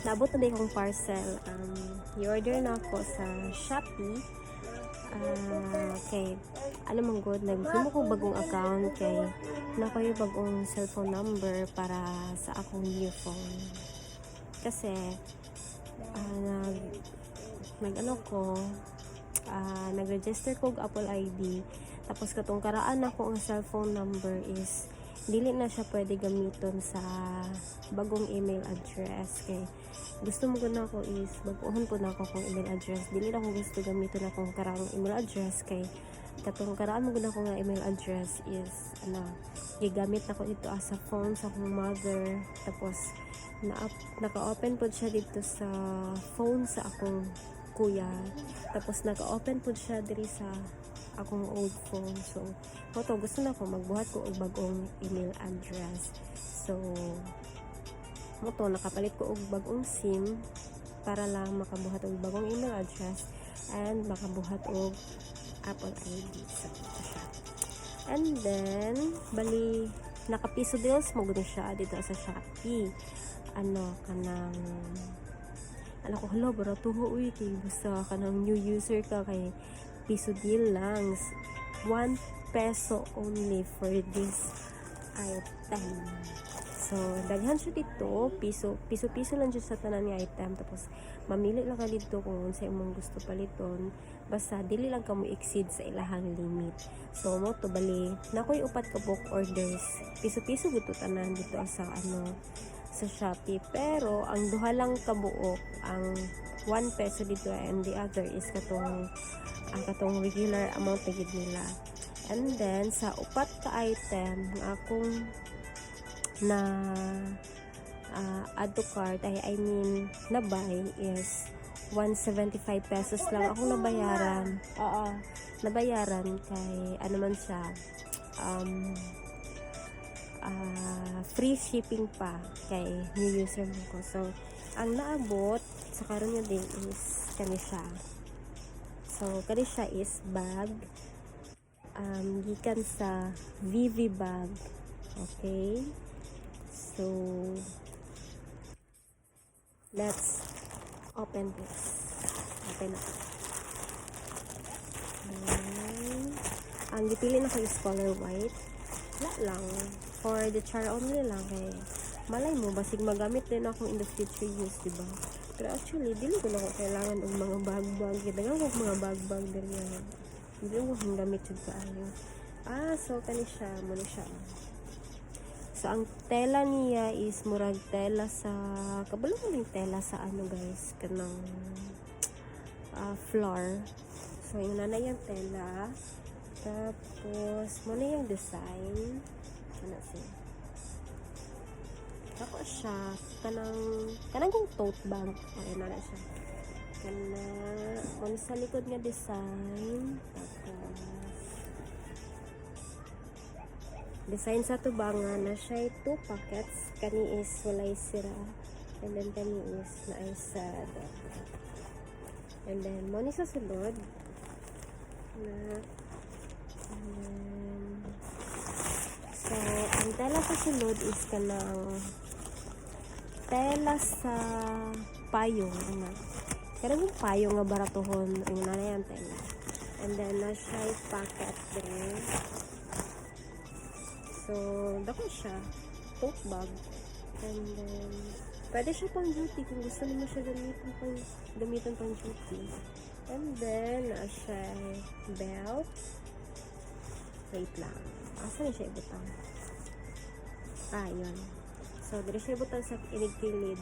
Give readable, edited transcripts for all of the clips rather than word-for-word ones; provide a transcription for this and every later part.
Naabot na din kong parcel. I-order na ako sa Shopee. Kay ano man good, nagkumo ko bagong account kay na ko yung bagong cellphone number para sa akong new phone. Kasi nag-register ko og Apple ID, tapos katong karaan ako ang cellphone number is dili na siya pwede gamiton sa bagong email address. Kay gusto mo na ako is baguhon ko na ako kung email address, dili na ko gusto gamiton akong karang email address. Kay katong karaan mo gud ako nga email address is gigamit ako ito as a phone sa akong mother, tapos naka-open po siya dito sa phone sa akong kuya, tapos naka-open po siya diri sa akong old phone. So gusto na ako magbuhat ko og bagong email address. So nakapalit ko og bagong SIM para lang makabuhat og bagong email address and makabuhat og Apple ID sa siya. And then bali naka-piso deals mo gud siya dito sa Shopee. Ko hala bara tuho uy kay basta kanang new user ka kay piso deal lang, 1 peso only for this item. So daghan siya dito, piso lang siya sa tanan nga item, tapos mamili lang ka dito kung sa imong gusto paliton, basta dili lang ka mo exceed sa ilahang limit. So mo to bali na ko'y upat ka book orders, piso gud tanan dito sa sa Shopee, pero ang duha lang kabuok ang 1 peso dito and the other is katong regular amount na gid nila. And then sa upat ka item akong na add to cart, na buy is 175 pesos lang akong nabayaran. Nabayaran kay ano man siya, free shipping pa kay new user mo ko. So ang naabot sa karon nga din is kani siya. So kani siya is bag, gikan sa VV bag. Okay, so let's open this. Open na. Ang gipili na ko is color white. Wala lang, for the char only lang, kay malay mo basig magamit din ako in the future use, diba? Pero actually dili ko na ko kailangan og mga bag dagang ko mga bag diri hindi ko gamit jud kaayo. So kani siya mo na siya. So ang tela niya is murag tela sa kabalo mo ning tela sa guys, kanang floor. So yung na yung tela, tapos mo na yung design siya. Tapos siya kanang kung tote bag. Ayun na siya. Kung sa likod nga design, tapos design sa tubangan na siya 2 pockets. Kani is walay sira, and then kani is naay sa and then mo ni sa sulod na so ang tela sa sulod is kanang tela sa payong kanang payong nga baratohon ang nanay ang tela, and then na siya packet din. So dako siya tote bag, and then pwede siya pang duty kung gusto mo siya gamitin pang duty. And then siya belt. Wait lang, asa na siya ibutang? Yun. So dito siya ibutang sa inig-kilid.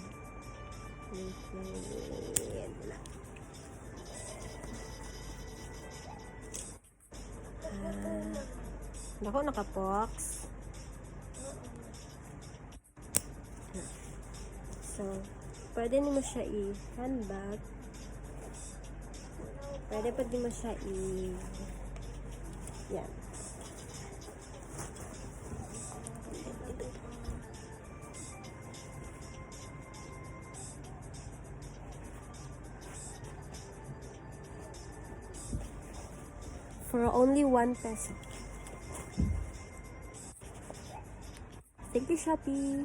Nako, naka-box. So pwede mo siya i-handbag, pwede pa din mo siya yan. For only 1 peso. Thank you, Shopee.